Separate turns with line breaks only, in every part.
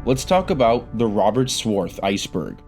let's talk about the Robert Swarthe iceberg.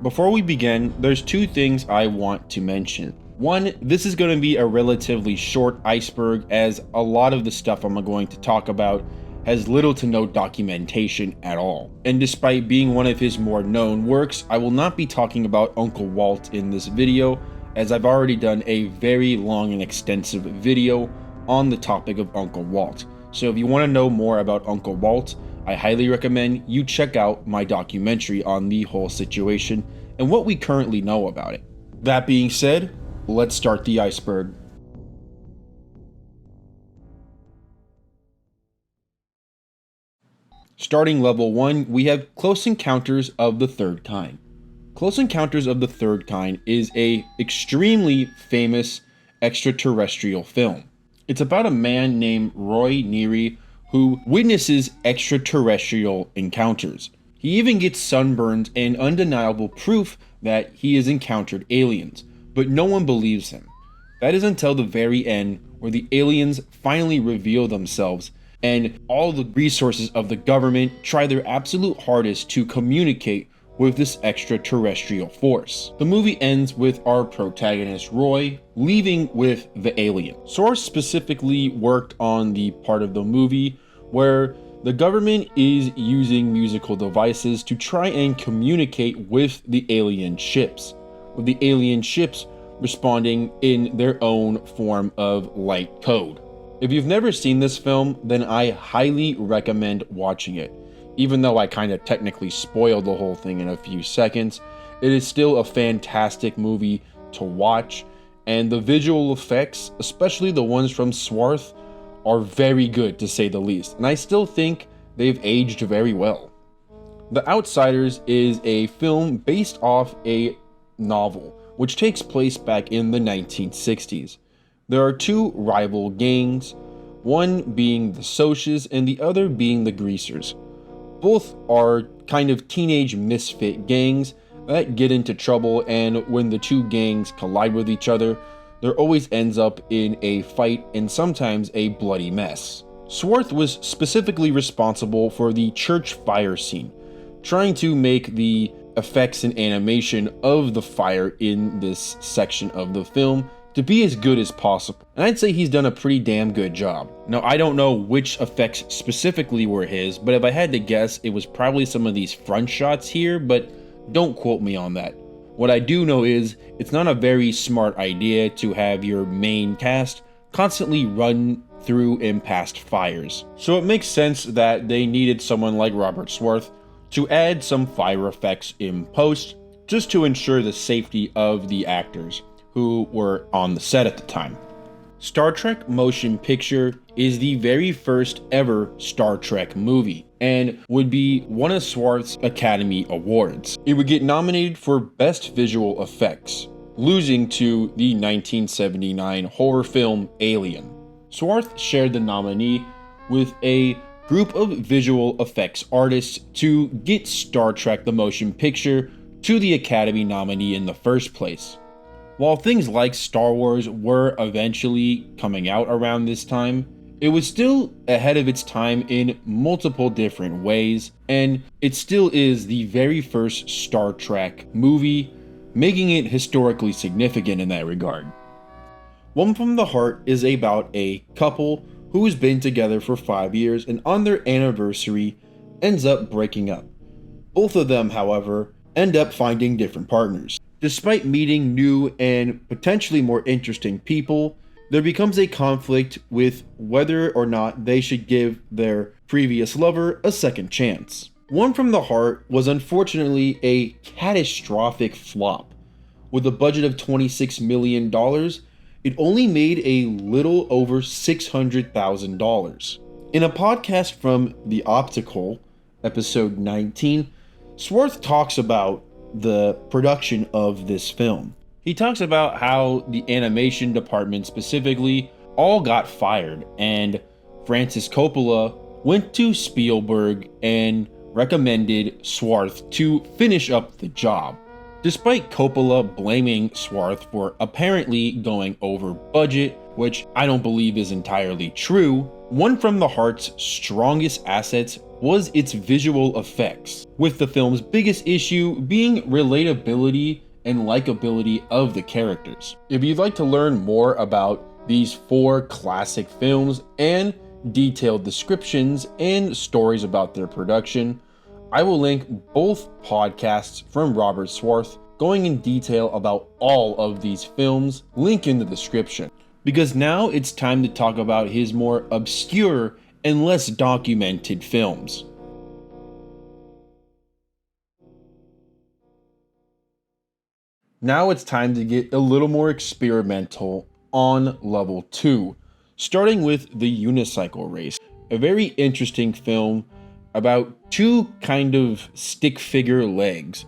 Before we begin, there's two things I want to mention. One, this is going to be a relatively short iceberg as a lot of the stuff I'm going to talk about has little to no documentation at all. And despite being one of his more known works, I will not be talking about Uncle Walt in this video, as I've already done a very long and extensive video on the topic of Uncle Walt. So if you want to know more about Uncle Walt, I highly recommend you check out my documentary on the whole situation and what we currently know about it. That being said, let's start the iceberg. Starting level 1, we have Close Encounters of the Third Kind. Close Encounters of the Third Kind is a extremely famous extraterrestrial film. It's about a man named Roy Neary who witnesses extraterrestrial encounters. He even gets sunburned and undeniable proof that he has encountered aliens, but no one believes him. That is until the very end, where the aliens finally reveal themselves and all the resources of the government try their absolute hardest to communicate with this extraterrestrial force. The movie ends with our protagonist Roy leaving with the alien. Source specifically worked on the part of the movie where the government is using musical devices to try and communicate with the alien ships, with the alien ships responding in their own form of light code. If you've never seen this film, then I highly recommend watching it. Even though I kind of technically spoiled the whole thing in a few seconds, it is still a fantastic movie to watch, and the visual effects, especially the ones from Swarthe, are very good to say the least, and I still think they've aged very well. The Outsiders is a film based off a novel, which takes place back in the 1960s. There are two rival gangs, one being the Socs and the other being the Greasers. Both are kind of teenage misfit gangs that get into trouble, and when the two gangs collide with each other, there always ends up in a fight and sometimes a bloody mess. Swarthe was specifically responsible for the church fire scene, trying to make the effects and animation of the fire in this section of the film to be as good as possible. And I'd say he's done a pretty damn good job. Now, I don't know which effects specifically were his, but if I had to guess, it was probably some of these front shots here, but don't quote me on that. What I do know is, it's not a very smart idea to have your main cast constantly run through and past fires. So it makes sense that they needed someone like Robert Swarthe to add some fire effects in post, just to ensure the safety of the actors who were on the set at the time. Star Trek Motion Picture is the very first ever Star Trek movie and would be one of Swarthe's Academy Awards. It would get nominated for Best Visual Effects, losing to the 1979 horror film Alien. Swarthe shared the nominee with a group of visual effects artists to get Star Trek the Motion Picture to the Academy nominee in the first place. While things like Star Wars were eventually coming out around this time, it was still ahead of its time in multiple different ways, and it still is the very first Star Trek movie, making it historically significant in that regard. One from the Heart is about a couple who has been together for 5 years and on their anniversary ends up breaking up. Both of them, however, end up finding different partners. Despite meeting new and potentially more interesting people, there becomes a conflict with whether or not they should give their previous lover a second chance. One from the Heart was unfortunately a catastrophic flop. With a budget of $26 million, it only made a little over $600,000. In a podcast from The Optical, episode 19, Swarthe talks about the production of this film. He talks about how the animation department specifically all got fired, and Francis Coppola went to Spielberg and recommended Swarthe to finish up the job. Despite Coppola blaming Swarthe for apparently going over budget, which I don't believe is entirely true, one from the Heart's strongest assets was its visual effects, with the film's biggest issue being relatability and likability of the characters. If you'd like to learn more about these 4 classic films and detailed descriptions and stories about their production, I will link both podcasts from Robert Swarthe going in detail about all of these films, link in the description. Because now it's time to talk about his more obscure and less documented films. Now it's time to get a little more experimental on level 2, starting with the unicycle race, a very interesting film about 2 kind of stick figure legs,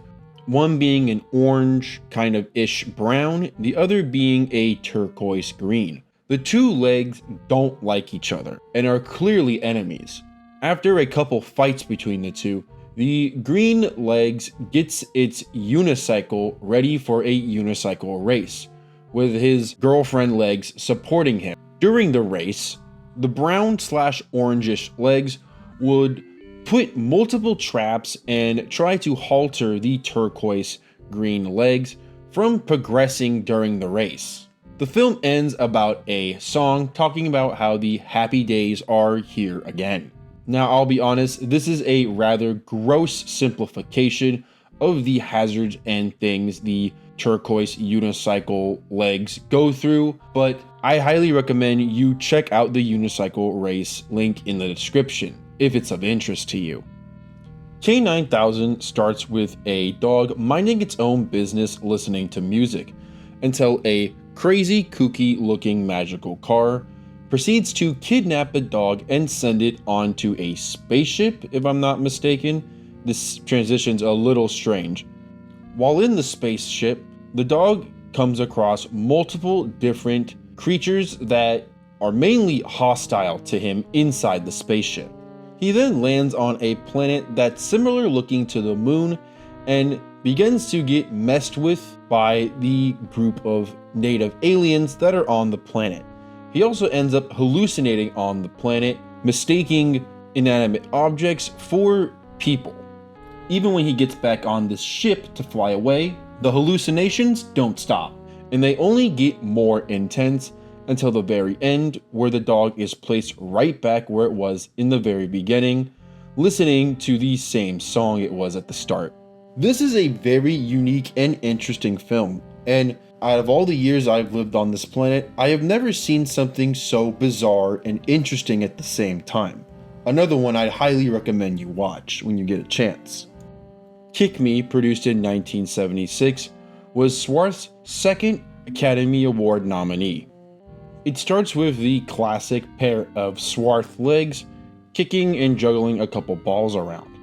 one being an orange kind of ish brown, the other being a turquoise green. The 2 legs don't like each other and are clearly enemies. After a couple fights between the 2, the green legs gets its unicycle ready for a unicycle race, with his girlfriend legs supporting him. During the race, the brown/orangish legs would put multiple traps and try to halter the turquoise green legs from progressing during the race. The film ends about a song talking about how the happy days are here again. Now, I'll be honest, this is a rather gross simplification of the hazards and things the turquoise unicycle legs go through, but I highly recommend you check out the unicycle race link in the description if it's of interest to you. K9000 starts with a dog minding its own business listening to music until a crazy kooky looking magical car proceeds to kidnap a dog and send it onto a spaceship, if I'm not mistaken. This transition's a little strange. While in the spaceship, the dog comes across multiple different creatures that are mainly hostile to him inside the spaceship. He then lands on a planet that's similar looking to the moon and begins to get messed with by the group of native aliens that are on the planet. He also ends up hallucinating on the planet, mistaking inanimate objects for people. Even when he gets back on this ship to fly away, the hallucinations don't stop, and they only get more intense until the very end, where the dog is placed right back where it was in the very beginning, listening to the same song it was at the start. This is a very unique and interesting film, and out of all the years I've lived on this planet, I have never seen something so bizarre and interesting at the same time. Another one I'd highly recommend you watch when you get a chance. Kick Me, produced in 1976, was Swarthe's second Academy Award nominee. It starts with the classic pair of Swarthe legs kicking and juggling a couple balls around.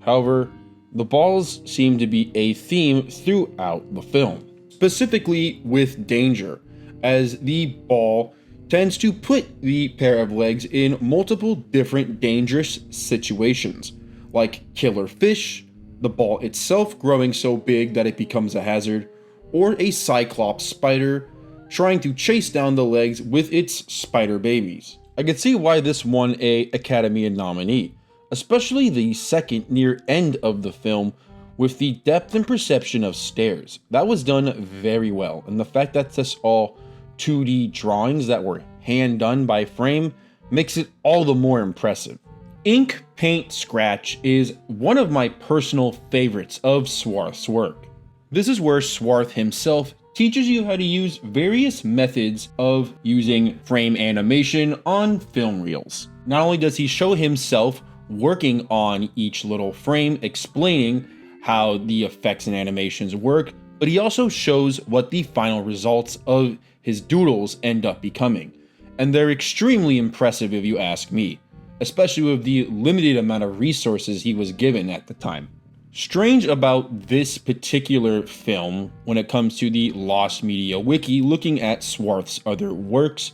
However, the balls seem to be a theme throughout the film, specifically with danger, as the ball tends to put the pair of legs in multiple different dangerous situations, like killer fish, the ball itself growing so big that it becomes a hazard, or a cyclops spider trying to chase down the legs with its spider babies. I can see why this won a Academy nominee, especially the second near end of the film with the depth and perception of stairs. That was done very well, and the fact that that's all 2D drawings that were hand done by frame makes it all the more impressive. Ink, Paint, Scratch is one of my personal favorites of Swarthe's work. This is where Swarthe himself teaches you how to use various methods of using frame animation on film reels. Not only does he show himself working on each little frame, explaining how the effects and animations work, but he also shows what the final results of his doodles end up becoming. And they're extremely impressive if you ask me, especially with the limited amount of resources he was given at the time. Strange about this particular film, when it comes to the Lost Media Wiki looking at Swarthe's other works,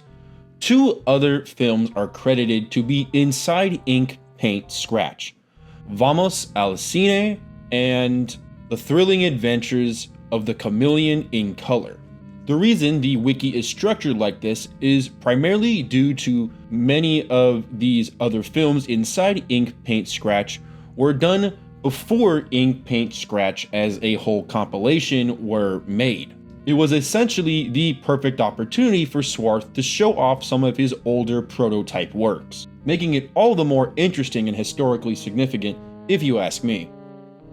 2 other films are credited to be inside Ink, Paint, Scratch: Vamos al Cine and The Thrilling Adventures of the Chameleon in Color. The reason the wiki is structured like this is primarily due to many of these other films inside Ink Paint Scratch were done before Ink Paint Scratch as a whole compilation were made. It was essentially the perfect opportunity for Swarthe to show off some of his older prototype works, making it all the more interesting and historically significant if you ask me.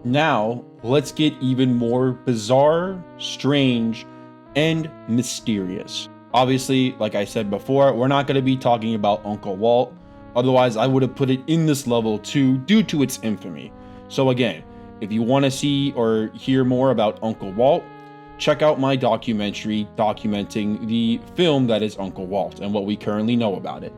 Now, let's get even more bizarre, strange, and mysterious. Obviously, like I said before, we're not going to be talking about Uncle Walt, otherwise I would have put it in this level too due to its infamy. So again, if you want to see or hear more about Uncle Walt, check out my documentary documenting the film that is Uncle Walt and what we currently know about it.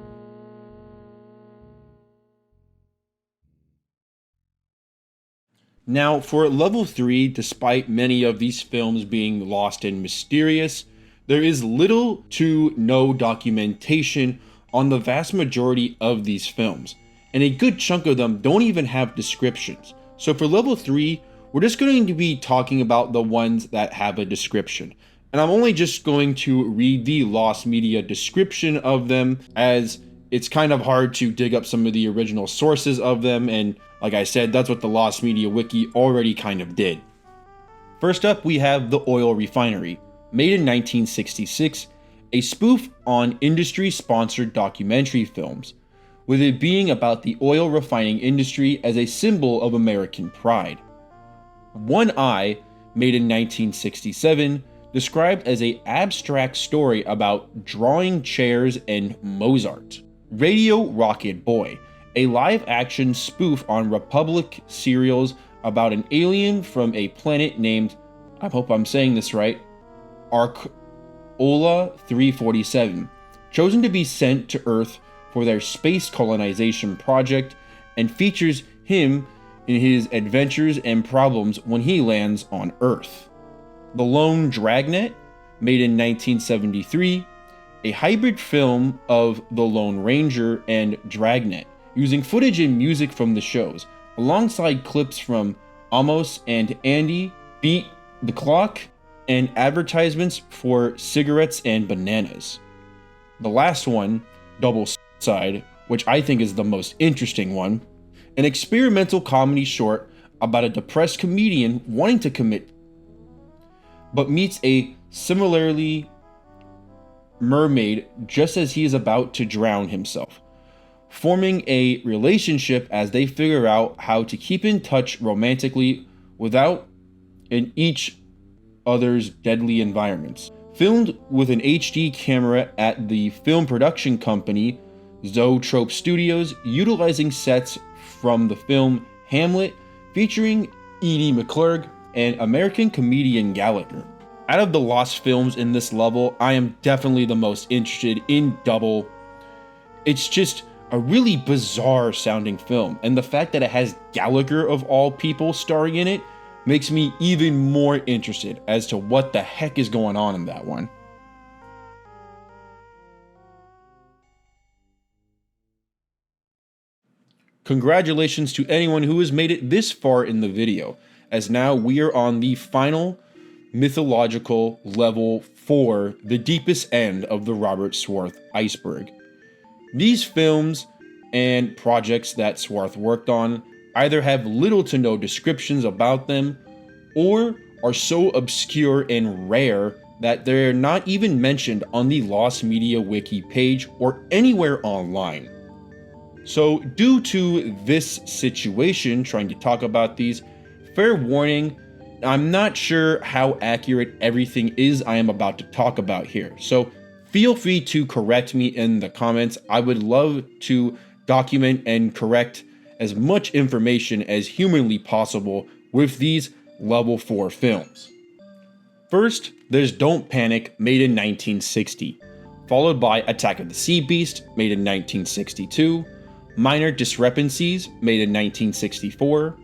Now, for level 3, despite many of these films being lost and mysterious, there is little to no documentation on the vast majority of these films, and a good chunk of them don't even have descriptions. So for level 3, we're just going to be talking about the ones that have a description. And I'm only just going to read the lost media description of them, as it's kind of hard to dig up some of the original sources of them, and like I said, that's what the Lost Media Wiki already kind of did. First up, we have The Oil Refinery, made in 1966, a spoof on industry-sponsored documentary films, with it being about the oil refining industry as a symbol of American pride. One Eye, made in 1967, described as an abstract story about drawing chairs and Mozart. Radio Rocket Boy, a live-action spoof on Republic serials about an alien from a planet named, I hope I'm saying this right, Arcola 347, chosen to be sent to Earth for their space colonization project, and features him in his adventures and problems when he lands on Earth. The Lone Dragnet, made in 1973, a hybrid film of The Lone Ranger and Dragnet, using footage and music from the shows, alongside clips from Amos and Andy, Beat the Clock, and advertisements for cigarettes and bananas. The last one, Double Side, which I think is the most interesting one, an experimental comedy short about a depressed comedian wanting to commit, but meets a similarly mermaid just as he is about to drown himself, forming a relationship as they figure out how to keep in touch romantically without in each other's deadly environments. Filmed with an HD camera at the film production company Zoetrope Studios, utilizing sets from the film Hamlet, featuring Edie McClurg and American comedian Gallagher. Out of the lost films in this level, I am definitely the most interested in Double. It's just a really bizarre sounding film, and the fact that it has Gallagher of all people starring in it makes me even more interested as to what the heck is going on in that one. Congratulations to anyone who has made it this far in the video, as now we are on the final mythological level 4, the deepest end of the Robert Swarthe Iceberg. These films and projects that Swarthe worked on either have little to no descriptions about them, or are so obscure and rare that they're not even mentioned on the Lost Media Wiki page or anywhere online. So due to this situation, trying to talk about these, fair warning, I'm not sure how accurate everything is I am about to talk about here. So feel free to correct me in the comments. I would love to document and correct as much information as humanly possible with these level 4 films. First, there's Don't Panic, made in 1960, followed by Attack of the Sea Beast, made in 1962, Minor Discrepancies, made in 1964,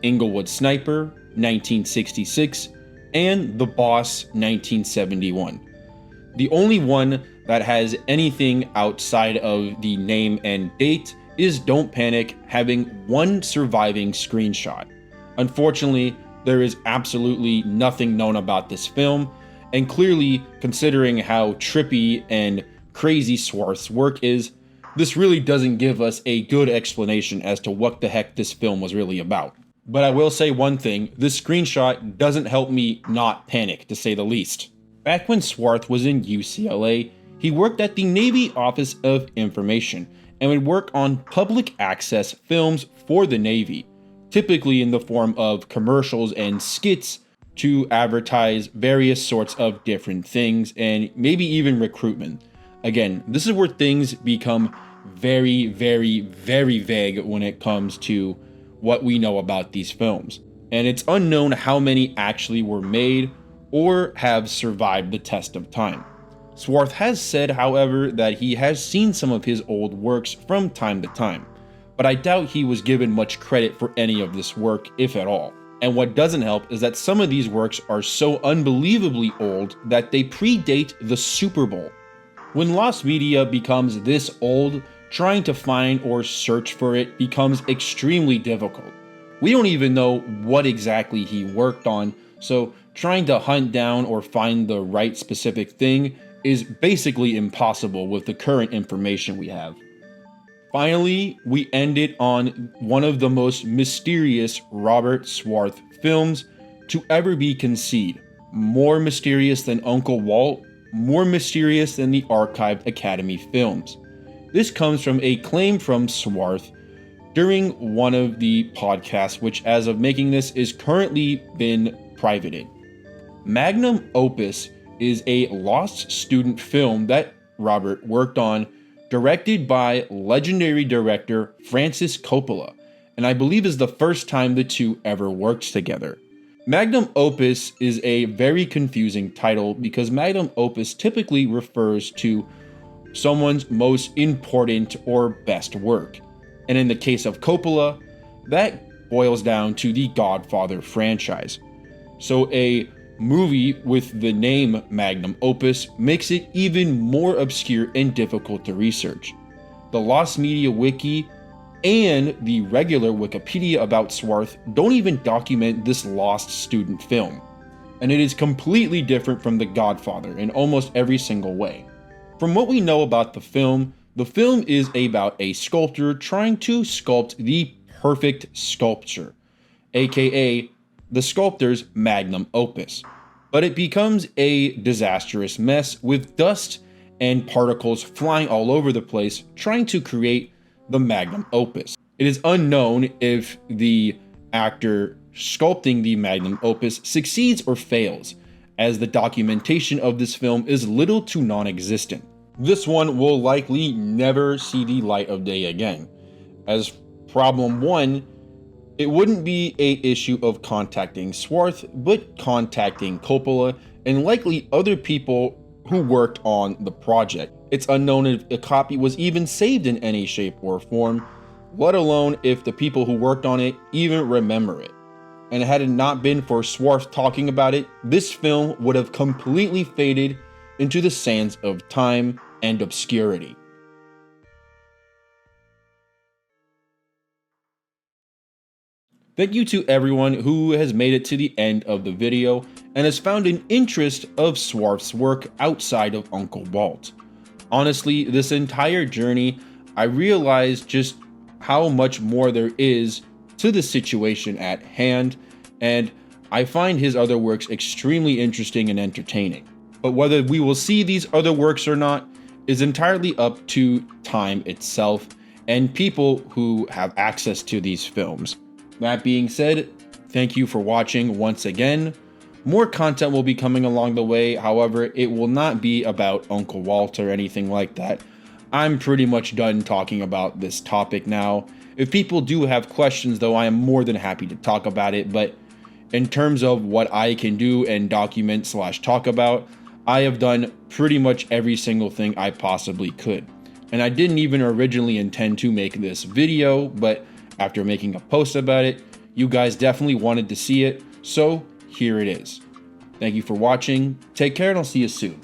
Inglewood Sniper, 1966, and The Boss, 1971. The only one that has anything outside of the name and date is Don't Panic, having one surviving screenshot. Unfortunately, there is absolutely nothing known about this film, And clearly, considering how trippy and crazy Swarthe's work is, this really doesn't give us a good explanation as to what the heck this film was really about. But I will say one thing, this screenshot doesn't help me not panic, to say the least. Back when Swarthe was in UCLA, he worked at the Navy Office of Information and would work on public access films for the Navy, typically in the form of commercials and skits to advertise various sorts of different things and maybe even recruitment. Again, this is where things become very, very, very vague when it comes to what we know about these films. And it's unknown how many actually were made or have survived the test of time. Swarthe has said, however, that he has seen some of his old works from time to time, but I doubt he was given much credit for any of this work, if at all. And what doesn't help is that some of these works are so unbelievably old that they predate the Super Bowl. When lost media becomes this old, trying to find or search for it becomes extremely difficult. We don't even know what exactly he worked on, so trying to hunt down or find the right specific thing is basically impossible with the current information we have. Finally, we end it on one of the most mysterious Robert Swarthe films to ever be conceived. More mysterious than Uncle Walt, more mysterious than the archived Academy films. This comes from a claim from Swarthe during one of the podcasts, which as of making this is currently been privated. Magnum Opus is a lost student film that Robert worked on, directed by legendary director Francis Coppola, and I believe is the first time the two ever worked together. Magnum Opus is a very confusing title because Magnum Opus typically refers to someone's most important or best work, and in the case of Coppola, that boils down to the Godfather franchise. So a movie with the name Magnum Opus makes it even more obscure and difficult to research. The Lost Media Wiki and the regular Wikipedia about Swarthe don't even document this lost student film, and it is completely different from The Godfather in almost every single way. From what we know about the film is about a sculptor trying to sculpt the perfect sculpture, aka the sculptor's magnum opus, but it becomes a disastrous mess with dust and particles flying all over the place trying to create the magnum opus. It is unknown if the actor sculpting the magnum opus succeeds or fails, as the documentation of this film is little to non-existent. This one will likely never see the light of day again, as problem one, it wouldn't be an issue of contacting Swarthe, but contacting Coppola and likely other people who worked on the project. It's unknown if a copy was even saved in any shape or form, let alone if the people who worked on it even remember it. And had it not been for Swarthe talking about it, this film would have completely faded into the sands of time and obscurity. Thank you to everyone who has made it to the end of the video and has found an interest of Swarthe's work outside of Uncle Walt. Honestly, this entire journey, I realized just how much more there is to the situation at hand, and I find his other works extremely interesting and entertaining. But whether we will see these other works or not is entirely up to time itself and people who have access to these films. That being said, thank you for watching once again. More content will be coming along the way, however, it will not be about Uncle Walt or anything like that. I'm pretty much done talking about this topic now. If people do have questions though, I am more than happy to talk about it, but in terms of what I can do and document / talk about, I have done pretty much every single thing I possibly could. And I didn't even originally intend to make this video, but after making a post about it, you guys definitely wanted to see it, so here it is. Thank you for watching, take care, and I'll see you soon.